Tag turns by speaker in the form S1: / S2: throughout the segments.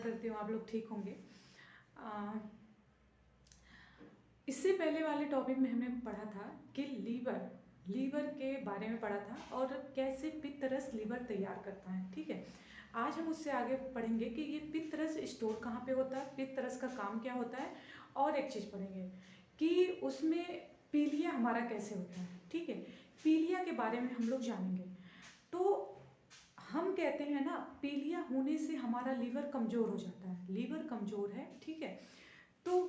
S1: करती हूँ आप लोग ठीक होंगे। अ, इससे पहले वाले टॉपिक में हमने पढ़ा था कि लीवर लीवर के बारे में पढ़ा था और कैसे पित्त-रस लीवर तैयार करता है, ठीक है। आज हम उससे आगे पढ़ेंगे कि ये पित्त-रस स्टोर कहाँ पे होता है, पित्त-रस का काम क्या होता है, और एक चीज़ पढ़ेंगे कि उसमें पीलिया हमारा कैसे होता है, ठीक है। पीलिया के बारे में हम लोग जानेंगे। तो हम कहते हैं ना, पीलिया होने से हमारा लीवर कमज़ोर हो जाता है, लीवर कमज़ोर है, ठीक है। तो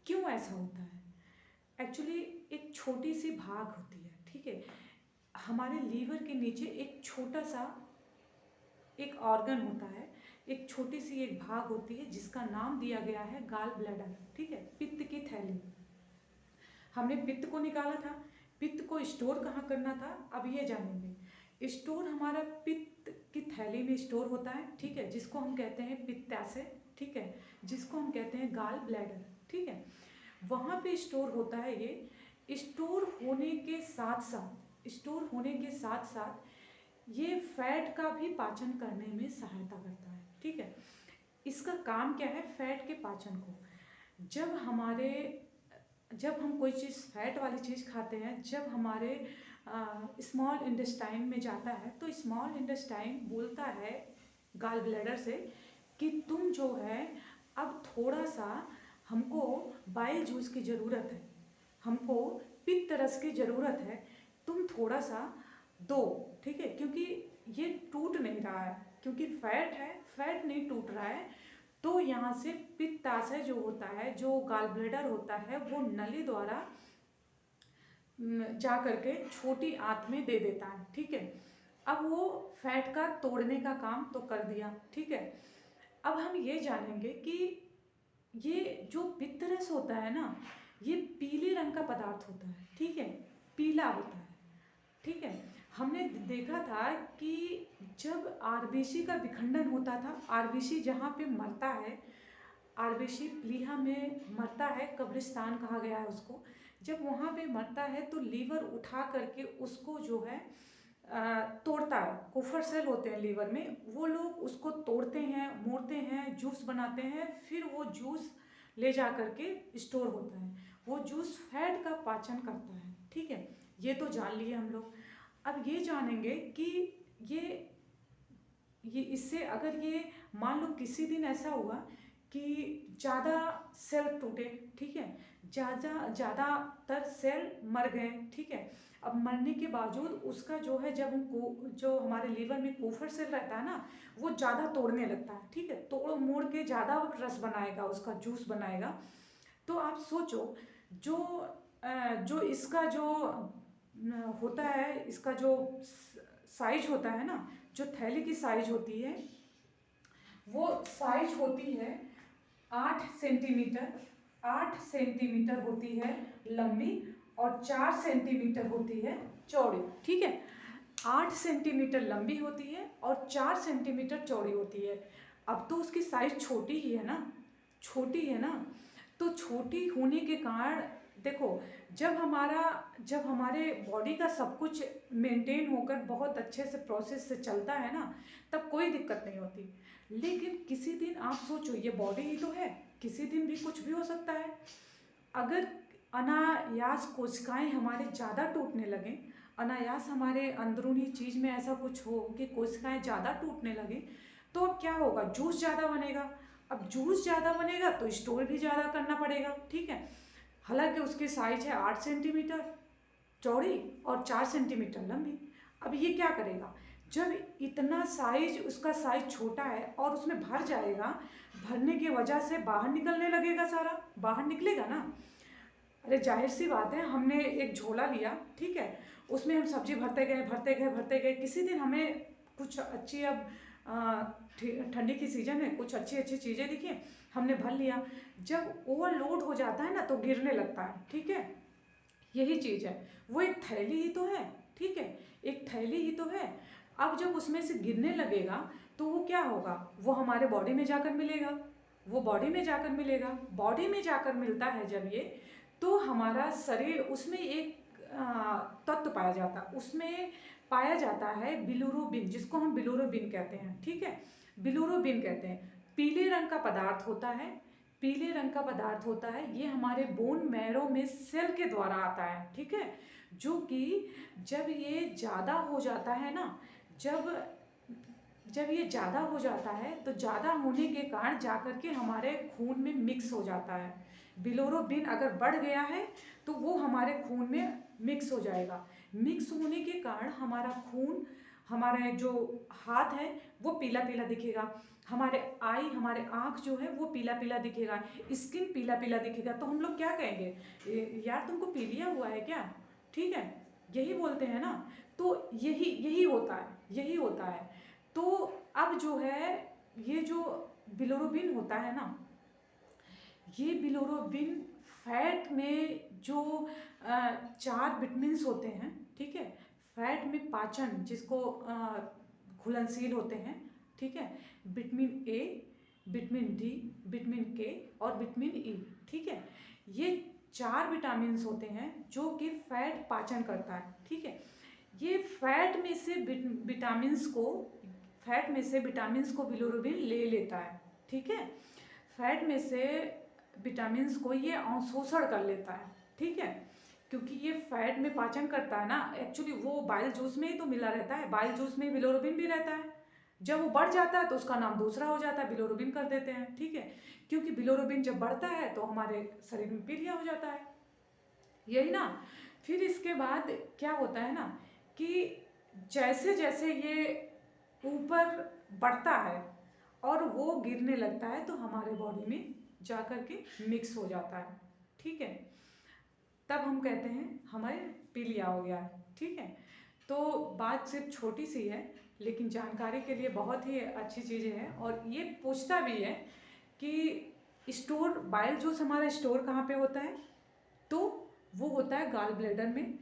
S1: क्यों ऐसा होता है? एक्चुअली एक छोटी सी भाग होती है, ठीक है। हमारे लीवर के नीचे एक छोटा सा एक ऑर्गन होता है, एक छोटी सी एक भाग होती है जिसका नाम दिया गया है गॉल ब्लैडर, ठीक है, पित्त की थैली। हमने पित्त को निकाला था, पित्त को स्टोर कहाँ करना था, अब ये जानेंगे। स्टोर हमारा पित्त की थैली में स्टोर होता है, ठीक है, जिसको हम कहते हैं पित्ताशय, ठीक है, जिसको हम कहते हैं गॉल ब्लैडर, ठीक है। वहाँ पे स्टोर होता है ये। स्टोर होने के साथ साथ ये फैट का भी पाचन करने में सहायता करता है, ठीक है। इसका काम क्या है, फैट के पाचन को। जब हम कोई चीज़ फैट वाली चीज़ खाते हैं, जब हमारे स्मॉल इंटेस्टाइन में जाता है, तो स्मॉल इंटेस्टाइन बोलता है गॉल ब्लैडर से कि तुम जो है अब थोड़ा सा हमको बाइल जूस की ज़रूरत है, हमको पित्त रस की ज़रूरत है, तुम थोड़ा सा दो, ठीक है, क्योंकि ये टूट नहीं रहा है, क्योंकि फैट है, फैट नहीं टूट रहा है। तो यहाँ से पित्ताशय जो होता है, जो गॉल ब्लैडर होता है, वो नली द्वारा जा करके छोटी आंत में दे देता है, ठीक है। अब वो फैट का तोड़ने का काम तो कर दिया, ठीक है। अब हम ये जानेंगे कि ये जो पित्त-रस होता है ना, ये पीले रंग का पदार्थ होता है, ठीक है, पीला होता है, ठीक है। हमने देखा था कि जब आरबीसी का विखंडन होता था, आरबीसी जहाँ पे मरता है, आरबीसी प्लीहा में मरता है, कब्रिस्तान कहा गया है उसको। जब वहाँ पे मरता है तो लीवर उठा करके उसको जो है तोड़ता है। कुफर सेल होते हैं लीवर में, वो लोग उसको तोड़ते हैं, मोड़ते हैं, जूस बनाते हैं, फिर वो जूस ले जा करके स्टोर होता है। वो जूस फैट का पाचन करता है, ठीक है। ये तो जान लिए हम लोग। अब ये जानेंगे कि ये इससे अगर ये मान लो किसी दिन ऐसा हुआ कि ज़्यादा सेल टूटे, ठीक है, ज़्यादातर सेल मर गए, ठीक है। अब मरने के बावजूद उसका जो है, जब उनको जो हमारे लीवर में कोफर सेल रहता है ना, वो ज़्यादा तोड़ने लगता है, ठीक है, तोड़ मोड़ के ज़्यादा रस बनाएगा, उसका जूस बनाएगा। तो आप सोचो, जो जो इसका जो होता है, इसका जो साइज होता है ना, जो थैली की साइज होती है, वो साइज होती है 8 सेंटीमीटर। 8 सेंटीमीटर होती है लंबी और 4 सेंटीमीटर होती है चौड़ी, ठीक है। 8 सेंटीमीटर लंबी होती है और 4 सेंटीमीटर चौड़ी होती है। अब तो उसकी साइज छोटी ही है ना, छोटी है ना। तो छोटी होने के कारण देखो, जब हमारे बॉडी का सब कुछ मेंटेन होकर बहुत अच्छे से प्रोसेस से चलता है ना, तब कोई दिक्कत नहीं होती। लेकिन किसी दिन आप सोचो, ये बॉडी ही तो है, किसी दिन भी कुछ भी हो सकता है। अगर अनायास कोशिकाएं हमारे ज़्यादा टूटने लगें, अनायास हमारे अंदरूनी चीज़ में ऐसा कुछ हो कि कोशिकाएं ज़्यादा टूटने लगें, तो अब क्या होगा, जूस ज़्यादा बनेगा। अब जूस ज़्यादा बनेगा तो स्टोर भी ज़्यादा करना पड़ेगा, ठीक है। हालांकि उसकी साइज है 8 सेंटीमीटर चौड़ी और 4 सेंटीमीटर लंबी। अब ये क्या करेगा, जब इतना साइज, उसका साइज छोटा है और उसमें भर जाएगा, भरने की वजह से बाहर निकलने लगेगा, सारा बाहर निकलेगा ना। अरे जाहिर सी बात है, हमने एक झोला लिया, ठीक है, उसमें हम सब्जी भरते गए भरते गए भरते गए, किसी दिन हमें कुछ अच्छी, अब ठंडी की सीजन है, कुछ अच्छी अच्छी चीज़ें दिखी, हमने भर लिया। जब ओवरलोड हो जाता है ना, तो गिरने लगता है, ठीक है। यही चीज़ है, वो एक थैली ही तो है, ठीक है, एक थैली ही तो है। अब जब उसमें से गिरने लगेगा तो वो क्या होगा, वो हमारे बॉडी में जाकर मिलेगा, वो बॉडी में जाकर मिलेगा, बॉडी में जाकर मिलता है जब ये, तो हमारा शरीर उसमें एक तत्व पाया जाता है, उसमें पाया जाता है बिलुरुबिन, जिसको हम बिलुरुबिन कहते हैं, ठीक है, बिलुरुबिन कहते हैं। पीले रंग का पदार्थ होता है, पीले रंग का पदार्थ होता है, ये हमारे बोन मैरो में सेल के द्वारा आता है, ठीक है। जो कि जब ये ज़्यादा हो जाता है ना, जब जब ये ज़्यादा हो जाता है तो ज़्यादा होने के कारण जाकर के हमारे खून में मिक्स हो जाता है। बिलोरोबिन अगर बढ़ गया है तो वो हमारे खून में मिक्स हो जाएगा। मिक्स होने के कारण हमारा खून, हमारे जो हाथ है वो पीला पीला दिखेगा, हमारे आँख जो है वो पीला पीला दिखेगा, स्किन पीला पीला दिखेगा। तो हम लोग क्या कहेंगे, यार तुमको पीलिया हुआ है क्या, ठीक है, यही बोलते हैं ना। तो यही यही होता है, यही होता है। तो अब जो है, ये जो बिलोरुबिन होता है ना, ये बिलोरुबिन फैट में जो 4 विटामिन्स होते हैं, ठीक है, फैट में पाचन जिसको घुलनशील होते हैं, ठीक है, vitamin A, vitamin D, vitamin के और विटामिन ई, ठीक है, ये 4 विटामिन्स होते हैं जो कि फैट पाचन करता है, ठीक है। ये फैट में से विटामिन्स को बिलोरुबिन ले लेता है, ठीक है। फैट में से विटामिन्स को ये अवशोषण कर लेता है, ठीक है, क्योंकि ये फैट में पाचन करता है ना। एक्चुअली वो बाइल जूस में ही तो मिला रहता है, बाइल जूस में बिलोरुबिन भी रहता है। जब वो बढ़ जाता है तो उसका नाम दूसरा हो जाता है, बिलोरुबिन कर देते हैं, ठीक है। क्योंकि बिलोरुबिन जब बढ़ता है तो हमारे शरीर में पीलिया हो जाता है, यही ना। फिर इसके बाद क्या होता है ना कि जैसे जैसे ये ऊपर बढ़ता है और वो गिरने लगता है तो हमारे बॉडी में जा कर के मिक्स हो जाता है, ठीक है। तब हम कहते हैं हमें पीलिया हो गया है, ठीक है। तो बात सिर्फ छोटी सी है लेकिन जानकारी के लिए बहुत ही अच्छी चीज़ें हैं। और ये पूछता भी है कि स्टोर बाइल जूस हमारा स्टोर कहाँ पे होता है, तो वो होता है गाल ब्लैडर में,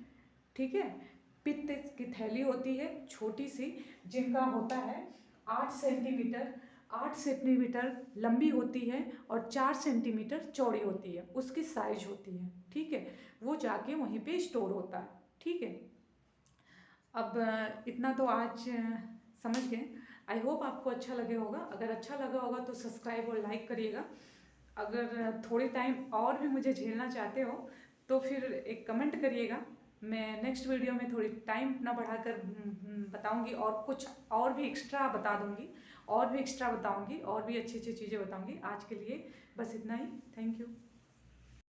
S1: ठीक है। पित्त की थैली होती है छोटी सी, जिनका होता है 8 सेंटीमीटर, 8 सेंटीमीटर लंबी होती है और 4 सेंटीमीटर चौड़ी होती है, उसकी साइज होती है, ठीक है। वो जाके वहीं पे स्टोर होता है, ठीक है। अब इतना तो आज समझ गए। आई होप आपको अच्छा लगे होगा। अगर अच्छा लगा होगा तो सब्सक्राइब और लाइक करिएगा। अगर थोड़ी टाइम और भी मुझे झेलना चाहते हो तो फिर एक कमेंट करिएगा। मैं नेक्स्ट वीडियो में थोड़ी टाइम अपना बढ़ाकर बताऊंगी और कुछ और भी एक्स्ट्रा बता दूंगी, और भी एक्स्ट्रा बताऊंगी, और भी अच्छी अच्छी चीज़ें बताऊंगी। आज के लिए बस इतना ही। Thank you.